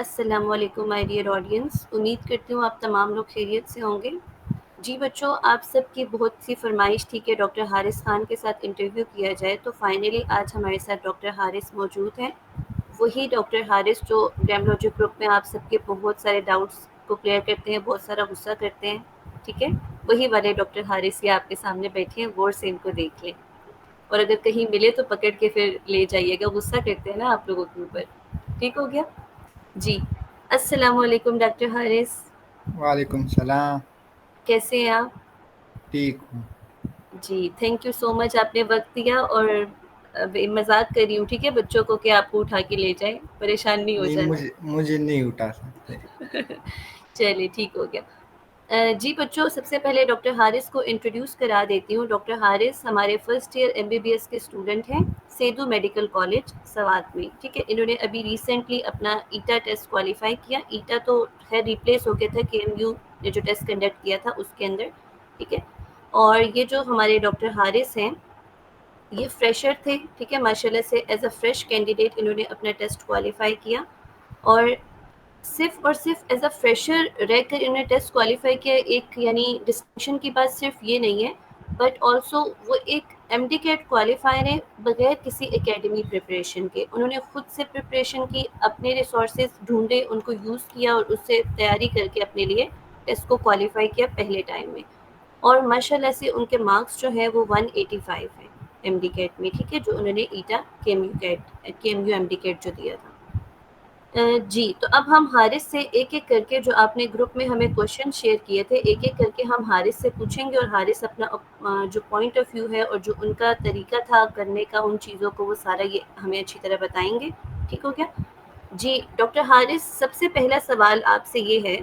السلام علیکم my dear audience, امید کرتی ہوں آپ تمام لوگ خیریت سے ہوں گے۔ جی بچوں، آپ سب کی بہت سی فرمائش تھی کہ ڈاکٹر حارث خان کے ساتھ انٹرویو کیا جائے، تو فائنلی آج ہمارے ساتھ ڈاکٹر حارث موجود ہیں۔ وہی ڈاکٹر حارث جو گرامولوجی گروپ میں آپ سب کے بہت سارے ڈاؤٹس کو کلیئر کرتے ہیں، بہت سارا غصہ کرتے ہیں، ٹھیک ہے؟ وہی والے ڈاکٹر حارث یہ آپ کے سامنے بیٹھے ہیں، غور سے ان کو دیکھ لیں، اور اگر کہیں ملے تو پکڑ کے پھر لے جائیے گا، غصہ کرتے ہیں نا آپ لوگوں کے اوپر۔ ٹھیک ہو گیا؟ جی السلام علیکم ڈاکٹر حارث، وعلیکم السلام۔ کیسے ہیں آپ؟ ٹھیک ہوں۔ جی تھینک یو سو مچ، آپ نے وقت دیا، اور مذاق کر رہی ہوں ٹھیک ہے بچوں کو کہ آپ کو اٹھا کے لے جائیں، پریشان نہیں ہو نہیں، جانا۔ مجھے نہیں اٹھا سکتے۔ چلیے ٹھیک ہو گیا۔ جی بچوں، سب سے پہلے ڈاکٹر حارث کو انٹروڈیوس کرا دیتی ہوں۔ ڈاکٹر حارث ہمارے فرسٹ ایئر MBBS کے اسٹوڈنٹ ہیں، سیدو میڈیکل کالج سوات میں، ٹھیک ہے؟ انہوں نے ابھی ریسنٹلی اپنا ایٹا ٹیسٹ کوالیفائی کیا۔ ایٹا تو خیر ریپلیس ہو گیا تھا KMU نے جو ٹیسٹ کنڈکٹ کیا تھا اس کے اندر، ٹھیک ہے؟ اور یہ جو ہمارے ڈاکٹر حارث ہیں یہ فریشر تھے، ٹھیک ہے؟ ماشاءاللہ سے ایز اے فریش کینڈیڈیٹ انہوں نے اپنا ٹیسٹ کوالیفائی کیا، اور صرف ایز اے فریشر رہ کر انہوں نے ٹیسٹ کوالیفائی کیا۔ ایک یعنی ڈسٹنکشن کی بات صرف یہ نہیں ہے، بٹ آلسو وہ ایک MD-CAT کوالیفائر ہے بغیر کسی اکیڈمی پریپریشن کے۔ انہوں نے خود سے پریپریشن کی، اپنے ریسورسز ڈھونڈے، ان کو یوز کیا، اور اس سے تیاری کر کے اپنے لیے ٹیسٹ کو کوالیفائی کیا پہلے ٹائم میں، اور ماشاءاللہ سے ان کے مارکس جو ہیں وہ 185 ہیں MD-CAT میں، ٹھیک ہے؟ جو انہوں نے ایٹا KMU MD-CAT جو دیا تھا۔ جی تو اب ہم حارث سے ایک ایک کر کے، جو آپ نے گروپ میں ہمیں کوشچن شیئر کیے تھے، ایک ایک کر کے ہم حارث سے پوچھیں گے، اور حارث اپنا جو پوائنٹ آف ویو ہے اور جو ان کا طریقہ تھا کرنے کا ان چیزوں کو، وہ سارا یہ ہمیں اچھی طرح بتائیں گے۔ ٹھیک ہو گیا؟ جی ڈاکٹر حارث، سب سے پہلا سوال آپ سے یہ ہے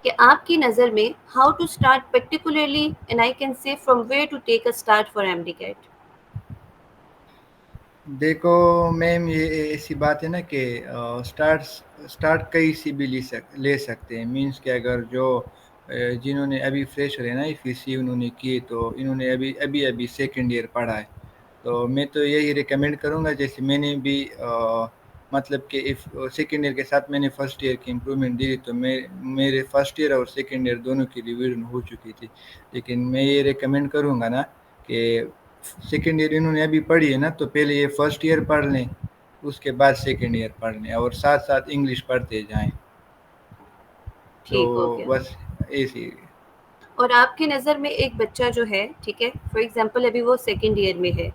کہ آپ کی نظر میں how to start particularly and I can say from where to take a start for MD-CAT۔ دیکھو میم، یہ ایسی بات ہے نا کہ اسٹارٹ کہیں سے بھی لے سکتے ہیں۔ مینس کہ اگر جو جنہوں نے ابھی فریشر ہے نا FEC انہوں نے کیے، تو انہوں نے ابھی سیکنڈ ایئر پڑھا ہے، تو میں تو یہی ریکمینڈ کروں گا، جیسے میں نے بھی مطلب کہ سیکنڈ ایئر کے ساتھ میں نے فرسٹ ایئر کی امپرومنٹ دی، تو میرے فرسٹ ایئر اور سیکنڈ ایئر دونوں کی ریویژن ہو چکی تھی۔ لیکن میں یہ ریکمینڈ کروں گا نا کہ سیکنڈ ایئر انہوں نے ابھی پڑھی ہے نا، تو پہلے یہ فرسٹ ایئر پڑھ لیں، اس کے بعد سیکنڈ ایئر پڑھ لیں، اور ساتھ ساتھ انگلش پڑھتے جائیں۔ تو ٹھیک ہو گیا۔ بس ایسی۔ اور آپ کی نظر میں ایک بچہ جو ہے، ٹھیک ہے، فار ایگزامپل ابھی وہ سیکنڈ ایئر میں ہے،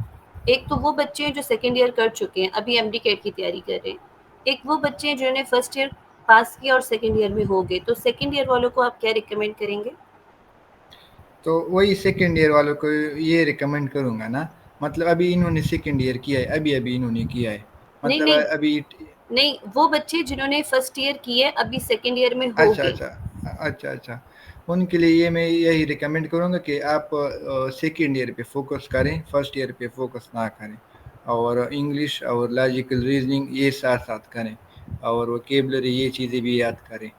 ایک تو وہ بچے ہیں جو سیکنڈ ایئر کر چکے ہیں، ابھی MD-CAT کی تیاری کر رہے ہیں، ایک وہ بچے ہیں جنہوں نے فرسٹ ایئر پاس کیا اور سیکنڈ ایئر میں ہو گئے، تو سیکنڈ ایئر والوں کو آپ کیا ریکمینڈ کریں گے؟ تو وہی سیکنڈ ایئر والوں کو یہ ریکمینڈ کروں گا نا، مطلب ابھی انہوں نے سیکنڈ ایئر کیا ہے، ابھی انہوں نے کیا ہے، نہیں مطلب نہیں ابھی۔ نہیں، وہ بچے جنہوں نے فرسٹ ایئر کی ہے ابھی سیکنڈ ایئر میں ہو اچھا گئے۔ اچھا اچھا اچھا، ان کے لیے یہ میں یہی ریکمینڈ کروں گا کہ آپ سیکنڈ ایئر پہ فوکس کریں، فرسٹ ایئر پہ فوکس نہ کریں، اور انگلش اور لاجیکل ریزننگ یہ ساتھ ساتھ کریں، اور ووکیبلری یہ چیزیں بھی یاد کریں۔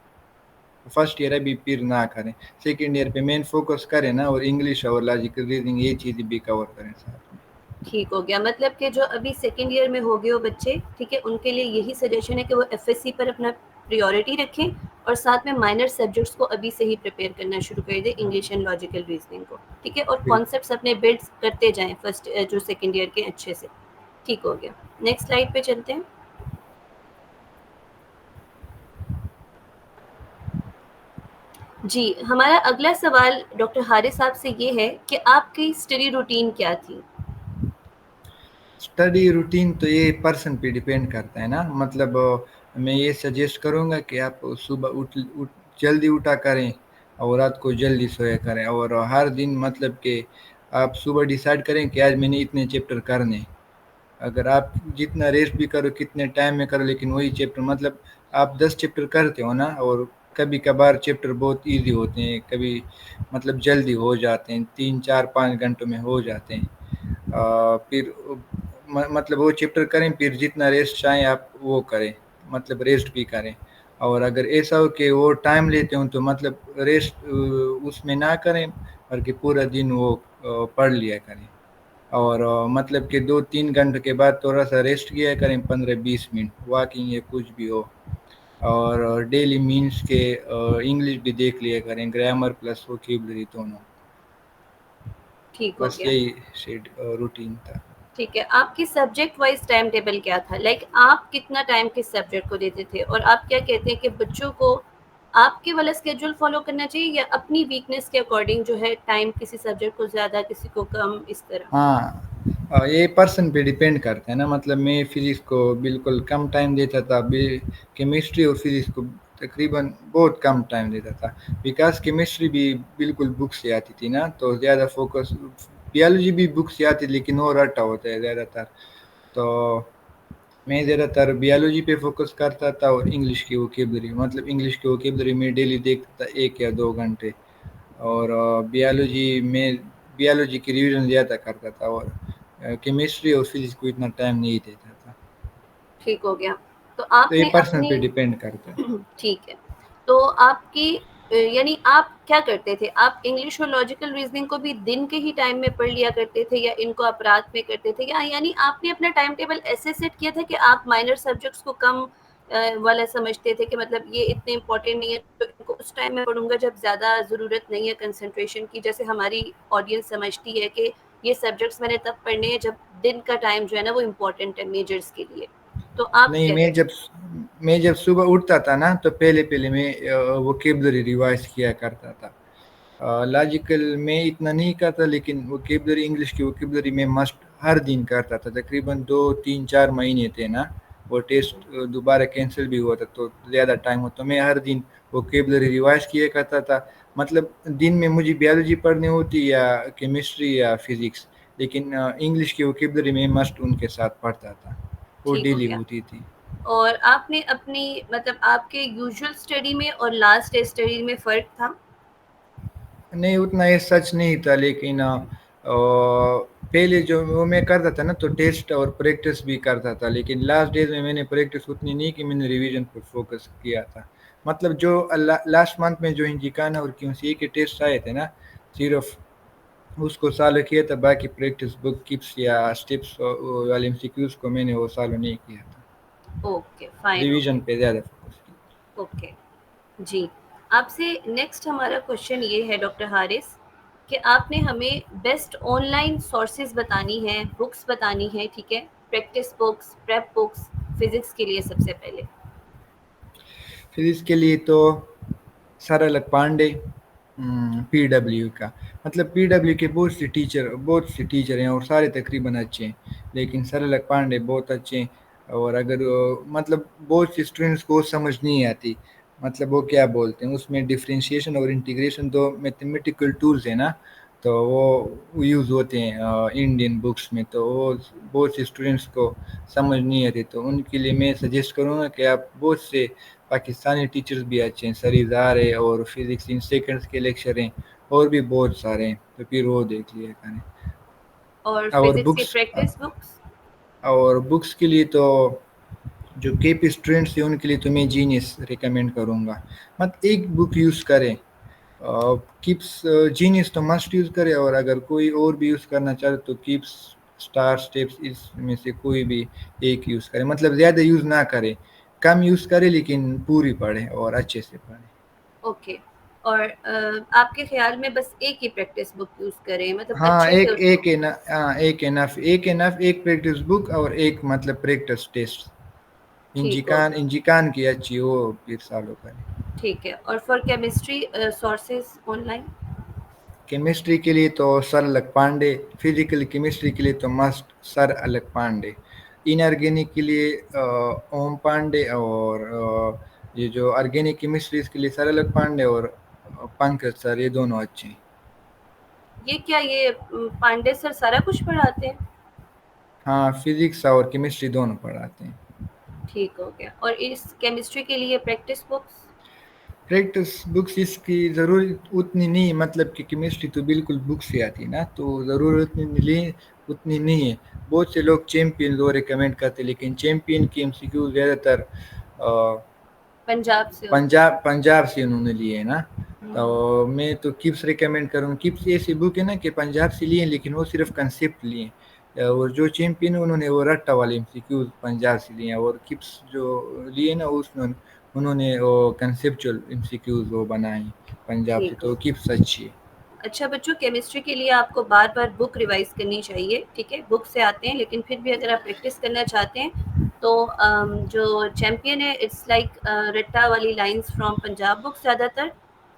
فرسٹ ایئر ابھی پھر نہ کریں، سیکنڈ ایئر پہ مین فوکس کریں نا، اور انگلش اور لاجیکل ریزننگ یہ چیزیں بھی کور کریں ساتھ میں۔ ٹھیک ہو گیا، مطلب کہ جو ابھی سیکنڈ ایئر میں ہو گئے وہ بچے، ٹھیک ہے، ان کے لیے یہی سجیشن ہے کہ وہ FSC پر اپنا پریورٹی رکھیں، اور ساتھ میں مائنر سبجیکٹس کو ابھی سے ہی پریپیئر کرنا شروع کر دیں، انگلش اینڈ لاجیکل ریزننگ کو، ٹھیک ہے، اور بالکل۔ کانسیپٹس اپنے بلڈ کرتے جائیں فرسٹ جو سیکنڈ ایئر کے اچھے سے۔ ٹھیک ہو گیا، نیکسٹ سلائڈ پہ چلتے ہیں۔ جی ہمارا اگلا سوال ڈاکٹر حارث صاحب سے یہ ہے کہ آپ کی اسٹڈی روٹین کیا تھی؟ اسٹڈی روٹین تو یہ پرسن پہ ڈیپینڈ کرتا ہے نا، مطلب میں یہ سجیسٹ کروں گا کہ آپ صبح جلدی اٹھا کریں، اور رات کو جلدی سویا کریں، اور ہر دن مطلب کہ آپ صبح ڈیسائیڈ کریں کہ آج میں نے اتنے چیپٹر کرنے۔ اگر آپ جتنا ریسٹ بھی کرو، کتنے ٹائم میں کرو، لیکن وہی چیپٹر، مطلب آپ 10 چیپٹر کرتے ہو نا، اور کبھی کبھار چیپٹر بہت ایزی ہوتے ہیں، کبھی مطلب جلدی ہو جاتے ہیں، 3 4 5 گھنٹوں میں ہو جاتے ہیں، پھر مطلب وہ چیپٹر کریں، پھر جتنا ریسٹ چاہیں آپ وہ کریں، مطلب ریسٹ بھی کریں۔ اور اگر ایسا ہو کہ وہ ٹائم لیتے ہوں تو مطلب ریسٹ اس میں نہ کریں، بلکہ پورا دن وہ پڑھ لیا کریں، اور مطلب کہ 2 3 گھنٹے کے بعد تھوڑا سا ریسٹ کیا کریں، 15 20 منٹ واکنگ یا کچھ بھی ہو، اور ڈیلی مینس کے انگلش بھی دیکھ لیا کریں، گرامر پلس ووکیبلری دونوں. ٹھیک ہو بس گیا. یہی روٹین تھا. ٹھیک ہے. آپ کی سبجیکٹ وائز ٹائم ٹیبل کیا تھا؟ لائک آپ کتنا ٹائم کس سبجیکٹ کو دیتے تھے، اور آپ کیا کہتے ہیں کہ بچوں کو آپ کے والا اسکیجول فالو کرنا چاہیے یا اپنی ویکنیس کے اکارڈنگ جو ہے ٹائم کسی سبجیکٹ کو زیادہ کسی کو کم، اس طرح؟ ہاں یہ پرسن پہ ڈیپینڈ کرتا ہے نا. مطلب میں فزکس کو بالکل کم ٹائم دیتا تھا، کیمسٹری اور فزکس کو تقریباً بہت کم ٹائم دیتا تھا، بیکاز کیمسٹری بھی بالکل بک سے آتی تھی نا، تو زیادہ فوکس. بیالوجی بھی بک سے آتی لیکن وہ رٹا ہوتا ہے زیادہ تر، تو میں زیادہ تر بیالوجی پہ فوکس کرتا تھا اور انگلش کی ووکیبلری. مطلب انگلش کی ووکیبلری میں ڈیلی دیکھتا تھا 1 یا 2 گھنٹے، اور بیالوجی کی ریویژن زیادہ کرتا تھا، اور کیمسٹری اور فزکس کو اتنا ٹائم نہیں دیتا تھا. ٹھیک ہو گیا. تو تو آپ یہ نے پرسن اپنی پہ ڈیپینڈ کرتا ہے. ٹھیک ہے. تو آپ کی یعنی آپ کیا کرتے تھے؟ آپ انگلش اور لاجیکل ریزننگ کو بھی دن کے ہی ٹائم میں پڑھ لیا کرتے تھے یا ان کو آپ رات میں کرتے تھے، یا یعنی آپ نے اپنا ٹائم ٹیبل ایسے سیٹ کیا تھا کہ آپ مائنر سبجیکٹس کو کم والا سمجھتے تھے کہ مطلب یہ اتنے امپورٹنٹ نہیں ہے تو ان کو اس ٹائم میں پڑھوں گا جب زیادہ ضرورت نہیں ہے کنسنٹریشن کی، جیسے ہماری آڈینس سمجھتی ہے کہ یہ سبجیکٹس میں نے تب پڑھنے ہیں جب دن کا ٹائم جو ہے نا وہ امپورٹنٹ ہے میجرس کے لیے، تو آپ نہیں، کیا میں کرتے جب میں جب صبح اٹھتا تھا نا تو پہلے میں ووکیبلری ریوائز کیا کرتا تھا. لاجیکل میں اتنا نہیں کرتا، لیکن ووکیبلری انگلش کی ووکیبلری میں مسٹ ہر دن کرتا تھا. تقریباً 2 3 4 مہینے تھے نا، وہ ٹیسٹ دوبارہ کینسل بھی ہوا تھا تو زیادہ ٹائم ہو، تو میں ہر دن ووکیبلری ریوائز کیا کرتا تھا. مطلب دن میں مجھے بیالوجی پڑھنی ہوتی یا کیمسٹری یا فزکس، لیکن انگلش کی ووکیبلری میں مسٹ ان کے ساتھ پڑھتا تھا، وہ ٹھیک ہو ڈیلی گیا. ہوتی تھی. اور آپ نے اپنی مطلب آپ کے یوزول اسٹڈی میں اور لاسٹ ڈے اسٹڈی میں فرق تھا؟ نہیں اتنا یہ سچ نہیں تھا، لیکن پہلے جو وہ میں کرتا تھا نا تو ٹیسٹ اور پریکٹس بھی کرتا تھا، لیکن لاسٹ ڈیز میں نے پریکٹس اتنی نہیں کی، میں نے ریویژن پر فوکس کیا تھا. مطلب جو لاسٹ منتھ میں جو ہنجیکانا اور کیونسی کے ٹیسٹ آئے تھے نا، صرف اس کو سالو کیا تھا، باقی پریکٹس بک کپس یا اسٹپس والے MCQs کو میں نے وہ سالو نہیں کیا تھا. Okay fine. اوکے ریویژن پہ زیادہ فوکس کیا. اوکے جی. آپ سے نیکسٹ ہمارا کوشچن یہ ہے ڈاکٹر حارث کہ آپ نے ہمیں بیسٹ آن لائن سورسز بتانی ہیں، بکس بتانی ہیں، ٹھیک ہے؟ Practice books, prep books, physics کے لیے سب سے پہلے. فزکس کے لیے تو سرلک پانڈے، PW کا. مطلب PW کے بہت سے ٹیچر ہیں اور سارے تقریباً اچھے ہیں، لیکن سرلک پانڈے بہت اچھے ہیں. اور اگر مطلب بہت سے اسٹوڈنٹس کو سمجھ نہیں آتی، مطلب وہ کیا بولتے ہیں اس میں ڈفرینشیشن اور انٹیگریشن دو میتھمیٹیکل ٹولز ہیں نا، تو وہ یوز ہوتے ہیں انڈین بکس میں، تو وہ بہت سے اسٹوڈنٹس کو سمجھ نہیں آتی. تو ان کے لیے میں سجیسٹ کروں گا کہ آپ بہت سے پاکستانی ٹیچرز بھی اچھے ہیں، سریزار ہے اور فزکس ان سیکنڈس کے لیکچر ہیں، اور بھی بہت سارے ہیں، تو پھر وہ دیکھ لیا کریں. اور اور فزکس کی بکس پریکٹس بکس؟ اور بکس کے لیے تو جو KP اسٹوڈنٹس ہیں ان کے لیے تو میں جینیس ریکمینڈ کروں گا. ایک بک یوز کریں، کپس جینیس تو مسٹ یوز کرے، اور اگر کوئی اور بھی یوز کرنا چاہے تو کپس، اسٹار اسٹیپس، اس میں سے کوئی بھی ایک یوز کرے. مطلب زیادہ یوز نہ کرے، کم یوز کرے لیکن پوری پڑھے اور اچھے سے پڑھے. اوکے. اور آپ کے خیال میں بس ایک ہی پریکٹس بک یوز کریں، مطلب ہاں اچھے سے ایک اس کو؟ ایک ہے نا. ہاں ایک پریکٹس بک اور ایک مطلب پریکٹس ٹیسٹ. ٹھیک ہو گیا. انجیکان کی اچھی وہ پھر سالو کرے. ٹھیک ہے. اور for chemistry sources on line? Chemistry کے لیے تو سر الگ پانڈے، فزیکل کیمسٹری کے لیے تو مسٹ سر الگ پانڈے، ان آرگینک کے لیے اوم پانڈے، اور یہ جو آرگینک کیمسٹری اس کے لیے سر الگ پانڈے اور پنکج سر، یہ دونوں اچھے ہیں. یہ کیا یہ پانڈے سر سارا کچھ پڑھاتے ہیں؟ ہاں فزکس اور کیمسٹری دونوں پڑھاتے ہیں. ٹھیک ہو گیا. اور اس کیمسٹری کے لیے پریکٹس بکس؟ پریکٹس بکس اس کی ضرورت اتنی نہیں، مطلب کہ کیمسٹری تو بالکل بک سے آتی نا، تو ضرورت اتنی نہیں ہے. بہت سے لوگ چیمپئن وہ ریکمینڈ کرتے، لیکن چیمپئن کی MCQ زیادہ تر پنجاب سے ہوتے پنجاب سے انہوں نے لیے ہے نا. ہیں. تو میں تو کپس ریکمینڈ کروں. کپس ایسی بک ہے نا کہ پنجاب سے لیے لیکن وہ صرف کنسیپٹ لیے، اور جو چیمپئن انہوں نے وہ رٹا والے MCQ پنجاب سے لیے، اور کپس جو لیے نا اس میں انہوں نے وہ کنسیپچل ایم سی کیوز وہ بنائیں پنجاب سے، ٹھیک تو ہے. کپس اچھی ہے. اچھا بچوں، کیمسٹری کے لیے آپ کو بار بار بک ریوائز کرنی چاہیے، ٹھیک ہے. بک سے آتے ہیں لیکن پھر بھی اگر آپ پریکٹس کرنا چاہتے ہیں تو جو چیمپئن ہے اٹس لائک رٹا والی لائنس فرام پنجاب بک زیادہ تر،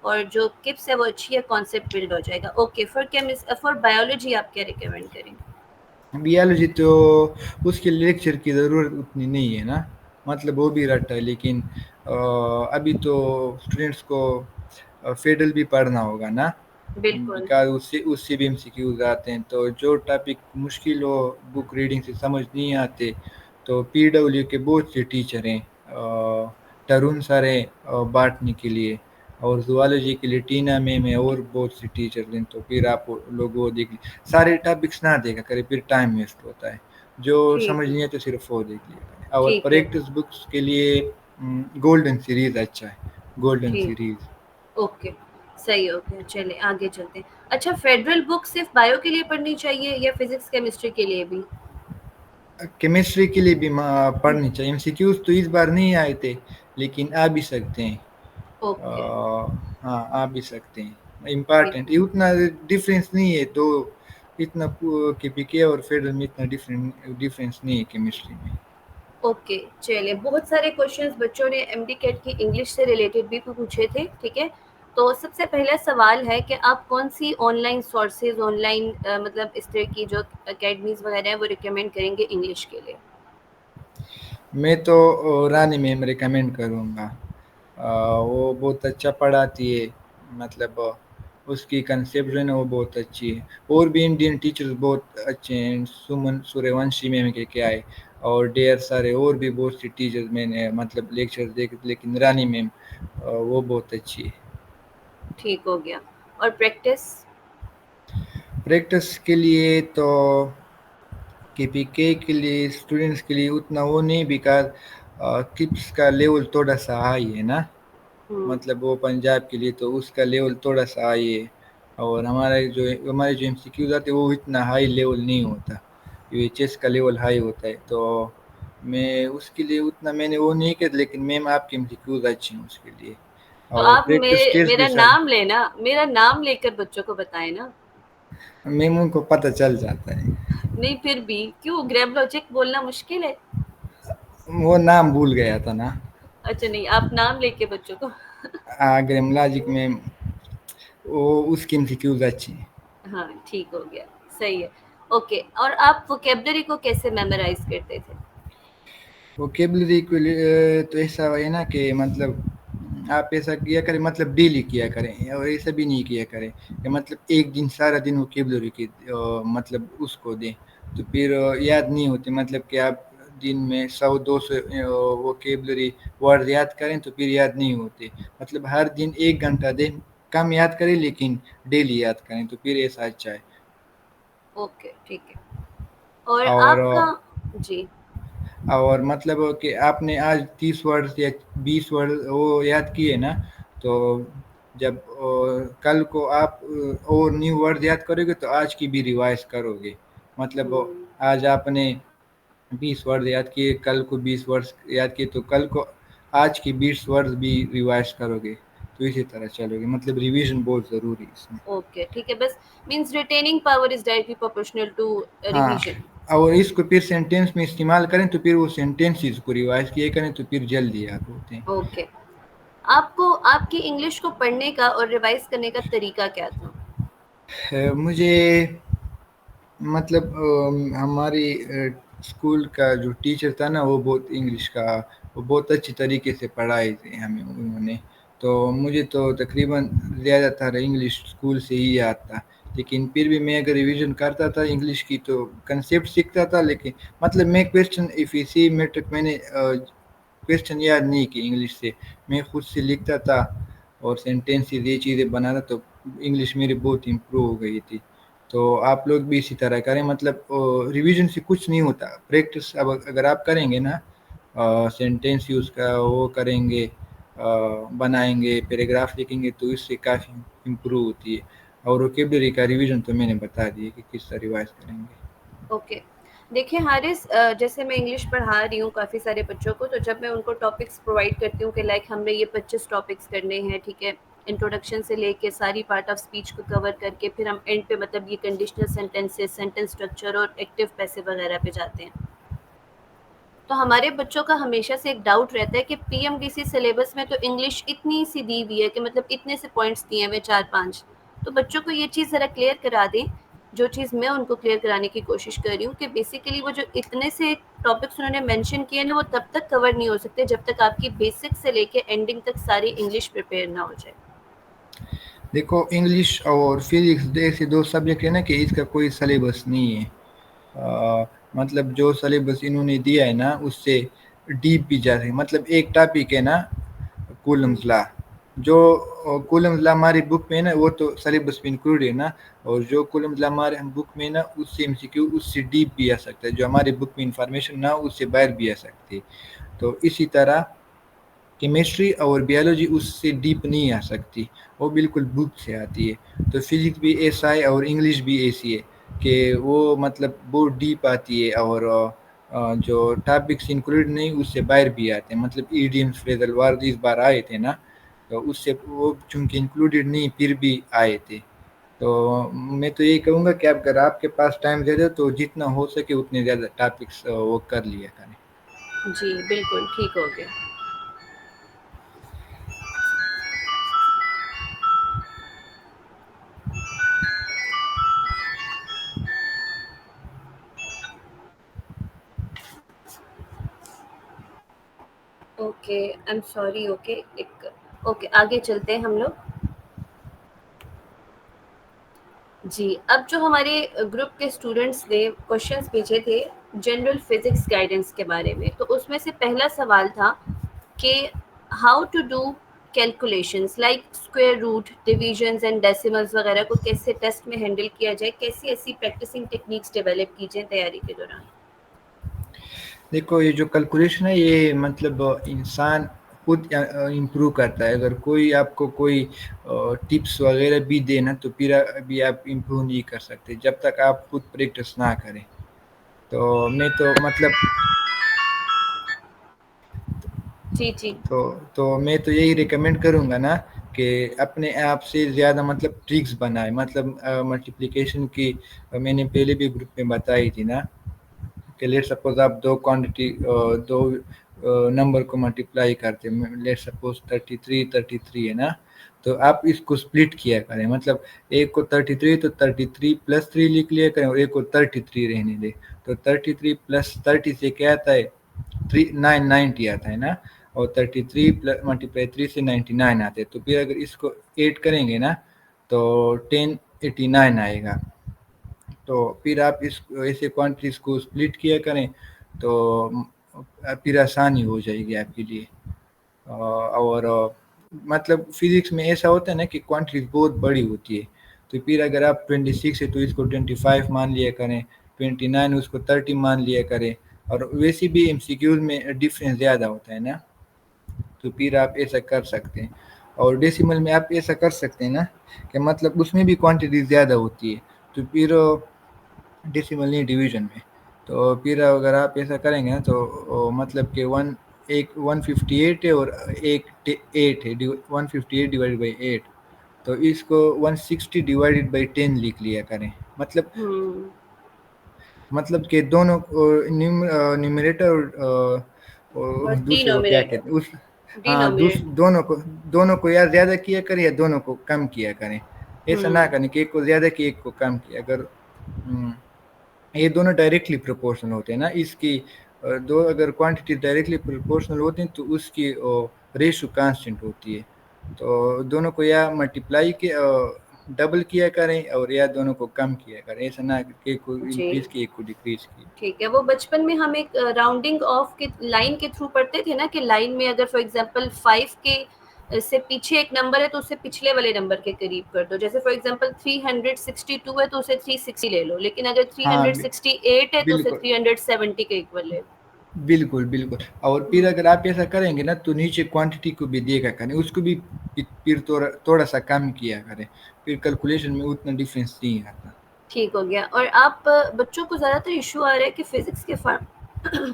اور جو کپس ہے وہ اچھی ہے، کانسیپٹ بلڈ ہو جائے گا. اوکے، فار بایولوجی آپ کیا ریکمینڈ کریں گے؟ بیالوجی تو اس کے لیکچر کی ضرورت اتنی نہیں ہے نا، مطلب وہ بھی رٹا ہے، لیکن ابھی تو اسٹوڈینٹس کو فیڈل بھی پڑھنا ہوگا نا، بالکل. بیکاز اس سے بھی ایم سی کیوز آتے ہیں. تو جو ٹاپک مشکل ہو، بک ریڈنگ سے سمجھ نہیں آتے، تو پی ڈبلیو کے بہت سے ٹیچر ہیں. ترون سر ہیں باٹنی کے لیے، اور زوالوجی کے لیے ٹینا میم ہے، اور بہت سی ٹیچر ہیں. تو پھر آپ لوگ وہ دیکھ لیں، سارے ٹاپکس نہ دیکھا کرے، پھر ٹائم ویسٹ ہوتا ہے. جو ٹھیک سمجھ ہے. نہیں ہے تو صرف وہ دیکھ لیا کریں. اور ٹھیک ہے. پریکٹس بکس کے لیے گولڈن سیریز اچھا ہے، گولڈن ٹھیک. سیریز. اوکے، صحیح ہو گیا. چلے آگے چلتے ہیں. اچھا، فیڈرل بک صرف بایو کے لیے پڑھنی چاہیے یا فزکس کیمسٹری کے لیے بھی؟ کیمسٹری کے لیے بھی پڑھنی چاہیے. ایم سی کیوز تو اس بار نہیں آئے تھے، لیکن آ بھی سکتے ہیں. اوکے. ہاں آ بھی سکتے ہیں. ٹھیک امپارٹینٹ ہے. اتنا ڈفرینس نہیں ہے تو اتنا کے پی کے اور فیڈرل میں اتنا ڈفرینس نہیں ہے کیمسٹری میں. اوکے چلے، بہت سارے کوشچنس بچوں نے ایم ڈی کیٹ کی انگلش سے ریلیٹڈ بھی پوچھے تھے، ٹھیک ہے. تو سب سے پہلا سوال ہے کہ آپ کون سی online sources, online مطلب اس طرح کی جو اکیڈمیز وغیرہ ہیں وہ ریکمینڈ کریں گے انگلش کے لیے؟ میں تو رانی میم ریکمینڈ کروں گا. وہ بہت اچھا پڑھاتی ہے، مطلب اس کی کنسیپٹ جو ہے نا وہ بہت اچھی ہے. اور بھی انڈین ٹیچرز بہت اچھے ہیں، سمن سوریہ ونشی میم کے کیا ہے، اور ڈیر سارے اور بھی بہت سی ٹیچرز میں نے مطلب لیکچر دیکھے، لیکن رانی میم وہ بہت اچھی ہے. ٹھیک ہو گیا. اور پریکٹس؟ پریکٹس کے لیے تو کے پی کے لیے اسٹوڈینٹس کے لیے اتنا وہ نہیں، بیکاز کپس کا لیول تھوڑا سا ہائی ہے نا، ہوں. مطلب وہ پنجاب کے لیے تو اس کا لیول تھوڑا سا ہائی ہے. اور ہمارے جو ایم سی کیوز آتے وہ اتنا ہائی لیول نہیں ہوتا، چیس کا لیول ہائی ہوتا ہے. تو میں اس کے لیے اتنا میں نے وہ نہیں کیا، لیکن میم آپ کی کیوز اچھی ہیں اس کے لیے. تو اور آپ پریکٹس ٹیسٹ بھی میرا سر نام لینا، میرا نام لے کر بچوں کو بتائیں نا. میمون کو پتہ چل جاتا ہے. نہیں پھر بھی کیوں گریب لاجک بولنا مشکل ہے؟ وہ نام بھول گیا تھا نا. اچھا نہیں، آپ نام لے کے بچوں کو گریم لاجک میں وہ اس کی کیوز اچھی ہے. ہاں ٹھیک ہو گیا، صحیح ہے. اوکے، اور آپ ووکیبلری کو کیسے میمورائز کرتے تھے؟ ووکیبلری کے لیے تو ایسا ہے نا کہ مطلب آپ ایسا کیا کریں، مطلب ڈیلی کیا کریں، اور ایسا بھی نہیں کیا کریں کہ مطلب ایک دن سارا دن ووکیبلری کی مطلب اس کو دیں تو پھر یاد نہیں ہوتی. مطلب کہ آپ دن میں 100-200 ووکیبلری ورڈ یاد کریں تو پھر یاد نہیں ہوتے. مطلب ہر دن 1 گھنٹہ دیں، کم یاد کریں لیکن ڈیلی یاد کریں تو پھر ایسا اچھا ہے. اوکے ٹھیک ہے. اور اور آپ کا جی اور مطلب کہ آپ نے آج 30 ورڈ یا 20 ورڈ وہ یاد کیے نا، تو جب کل کو آپ اور نیو ورڈ یاد کرو گے تو آج کی بھی ریوائز کرو گے. مطلب ہوں آج آپ نے 20 ورڈ یاد کیے، کل کو 20 ورڈ یاد کیے تو کل کو آج کی 20 ورڈ بھی ریوائز کرو گے. تو اسی طرح چلو گے، مطلب ریویژن بہت ضروری ہے اس میں. اوکے ٹھیک ہے. بس means retaining power is directly proportional to ہاں، ریویژن. اور اس کو پھر سینٹینس میں استعمال کریں تو پھر وہ سینٹینس کو ریوائز کیے کریں تو پھر جلدی یاد ہوتے ہیں. اوکے. آپ کو آپ کی انگلش کو پڑھنے کا اور ریوائز کرنے کا طریقہ کیا تھا؟ مجھے مطلب ہماری اسکول کا جو ٹیچر تھا نا وہ بہت انگلش کا وہ بہت اچھی طریقے سے پڑھائے تھے ہمیں انہوں نے. تو مجھے تو تقریباً زیادہ تر انگلش اسکول سے ہی یاد تھا. لیکن پھر بھی میں اگر ریویژن کرتا تھا انگلش کی تو کنسیپٹ سیکھتا تھا. لیکن مطلب میں کوشچن اسی میٹرک میں نے کوشچن یاد نہیں کی انگلش سے، میں خود سے لکھتا تھا اور سینٹینس یہ چیزیں بنانا تو انگلش میری بہت امپروو ہو گئی تھی. تو آپ لوگ بھی اسی طرح کریں، مطلب ریویژن سے کچھ نہیں ہوتا. پریکٹس اب اگر آپ کریں گے نا، سینٹینس یوز کا وہ کریں گے، بنائیں گے، پیراگراف لکھیں گے تو اس سے کافی امپروو ہوتی ہے. اور ووکیبلری کا ریویژن تو میں نے بتا دی کہ کس طرح ریوائز کریں گے. اوکے. دیکھیں حارث، جیسے میں انگلش پڑھا رہی ہوں کافی سارے بچوں کو، تو جب میں ان کو ٹاپکس پرووائڈ کرتی ہوں کہ لائک ہم نے یہ 25 ٹاپکس کرنے ہیں، ٹھیک ہے، انٹروڈکشن سے لے کے ساری پارٹ آف اسپیچ کو کور کر کے پھر ہم اینڈ پہ مطلب یہ کنڈیشنل سینٹینسز، سینٹینس اسٹرکچر اور ایکٹیو پیسو وغیرہ پہ جاتے ہیں. تو ہمارے بچوں کا ہمیشہ سے ایک ڈاؤٹ رہتا ہے کہ P M D C syllabus میں تو انگلش اتنی سی دی ہوئی ہے کہ مطلب اتنے سے پوائنٹس دیے ہوئے 4-5. تو بچوں کو یہ چیز ذرا کلیئر کرا دیں. جو چیز میں ان کو کلیئر کرانے کی کوشش کر رہی ہوں کہ بیسیکلی وہ جو اتنے سے ٹاپکس انہوں نے مینشن کیے نا، وہ تب تک کور نہیں ہو سکتے جب تک آپ کی بیسک سے لے کے اینڈنگ تک ساری انگلش پریپیئر نہ ہو جائے. دیکھو انگلش اور فزکس ایسے دو سبجیکٹ ہیں نا کہ اس کا کوئی سلیبس نہیں ہے. مطلب جو سلیبس انہوں نے دیا ہے نا اس سے ڈیپ بھی جا رہے ہیں. مطلب ایک ٹاپک ہے نا کولمز لا، جو کولمز لا ہماری بک میں نا وہ تو سلیبس میں انکلوڈ ہے نا، اور جو کولمز لا ہمارے بک میں نا اس سے ایم سی کیو اس سے ڈیپ بھی آ سکتا ہے، جو ہماری بک میں انفارمیشن نہ اس سے باہر بھی آ سکتی ہے. تو اسی طرح کیمسٹری اور بیولوجی اس سے ڈیپ نہیں آ سکتی، وہ بالکل بک سے آتی ہے. تو فزکس بھی ایسا ہے اور انگلش بھی ایسی ہے کہ وہ مطلب بہت ڈیپ آتی ہے، اور جو ٹاپکس انکلوڈ نہیں اس سے باہر بھی آتے ہیں. مطلب ایڈیمس فریزل ورڈ اس بار آئے تھے نا، تو اس سے وہ چونکہ انکلوڈیڈ نہیں پھر بھی آئے تھے. تو میں تو یہی کہوں گا کہ اگر آپ کے پاس ٹائم دے دو تو جتنا ہو سکے اتنے زیادہ ٹاپکس وہ کر لیا کریں. جی بالکل ٹھیک ہو گیا. Okay I am sorry. Okay آگے چلتے ہیں ہم لوگ. جی اب جو ہمارے گروپ کے اسٹوڈنٹس نے کوشچنس بھیجے تھے جنرل فزکس گائیڈنس کے بارے میں، تو اس میں سے پہلا سوال تھا کہ how to do calculations like square root, divisions and decimals وغیرہ کو کیسے ٹیسٹ میں ہینڈل کیا جائے، کیسی ایسی پریکٹسنگ ٹیکنیکس ڈیولپ کی جائیں تیاری کے دوران. دیکھو یہ جو کیلکولیشن ہے یہ مطلب انسان خود امپروو کرتا ہے. اگر کوئی آپ کو کوئی ٹپس وغیرہ بھی دینا تو پھر ابھی آپ امپروو نہیں کر سکتے جب تک آپ خود پریکٹس نہ کریں. تو میں تو مطلب جی جی. تو میں تو یہی ریکمینڈ کروں گا نا کہ اپنے آپ سے زیادہ مطلب ٹرکس بنائے. مطلب ملٹیپلیکیشن کی میں نے پہلے بھی گروپ میں بتائی تھی نا کہ لیٹ سپوز آپ دو نمبر کو ملٹیپلائی کرتے، لیٹ سپوز 33 ہے نا، تو آپ اس کو سپلٹ کیا کریں. مطلب ایک کو 33 تو 33 + 3 لکھ لیا کریں، اور ایک کو 33 رہنے دیں. تو 33 + 30 سے کیا آتا ہے 990 آتا ہے نا، اور 33 × 3 سے 99 آتے. تو پھر اگر اس کو ایڈ کریں گے نا تو 1089 آئے گا. تو پھر آپ اس ایسے کوانٹیز کو سپلٹ کیا کریں تو پھر آسانی ہو جائے گی آپ کے لیے. اور مطلب فزکس میں ایسا ہوتا ہے نا کہ کوانٹیٹیز بہت بڑی ہوتی ہے. تو پھر اگر آپ 26 ہے تو اس کو 25 مان لیا کریں، 29 اس کو 30 مان لیا کریں. اور ویسے بھی ایم سی کیوز میں ڈفرینس زیادہ ہوتا ہے نا، تو پھر آپ ایسا کر سکتے ہیں. اور ڈیسیمل میں آپ ایسا کر سکتے ہیں نا کہ مطلب اس میں بھی کوانٹیٹی زیادہ ہوتی ہے، تو پھر ڈیسیمل نہیں ڈویژن میں. تو پھر اگر آپ ایسا کریں گے نا تو مطلب کہ 158 ہے اور ایک 8 ہے، 158/8. تو اس کو 160/10 لکھ لیا کریں. مطلب کہ دونوں نیومریٹر اور دوسرے کو کیا ڈینومینیٹر کہتے ہیں ہاں ڈینومینیٹر دونوں کو یا زیادہ کیا کریں یا دونوں کو کم کیا کریں. ایسا نہ ہوں کریں کہ ایک کو زیادہ کیا ایک کو کم کیا. اگر یہ دونوں ڈائریکٹلی پروپورشنل ہوتے ہیں نا، اس کی دو اگر کوانٹٹی ڈائریکٹلی پروپورشنل ہوتی ہیں تو اس کی ریشو کانسٹنٹ ہوتی ہے. تو دونوں کو یا ملٹیپلائی کے ڈبل کیا کریں اور یا دونوں کو کم کیا کریں. ایسا نہ کہ ایک کو جی انکریز کی ایک کو ڈیکریز کی. ٹھیک ہے. وہ بچپن میں ہم ایک راؤنڈنگ آف کے لائن کے تھرو پڑھتے تھے نا کہ لائن میں اگر فار ایگزامپل 5 کے سے پیچھے ایک نمبر ہے تو اسے پچھلے والے نمبر کے قریب کر دو. جیسے فار ایگزامپل 362 ہے تو اسے 360 لے لو، لیکن اگر ہاں 368 ہے تو اسے بالکل 370 کے ایکول لے لو. بالکل. اور پھر اگر آپ ایسا کریں گے نا تو نیچے کوانٹٹی کو بھی دیکھا کریں، اس کو بھی پھر تھوڑا سا کم کیا کریں. پھر کیلکولیشن میں اتنا ڈفرینس نہیں آتا. ٹھیک ہو گیا. اور آپ بچوں کو زیادہ تر ایشو آ رہا ہے کہ فزکس کے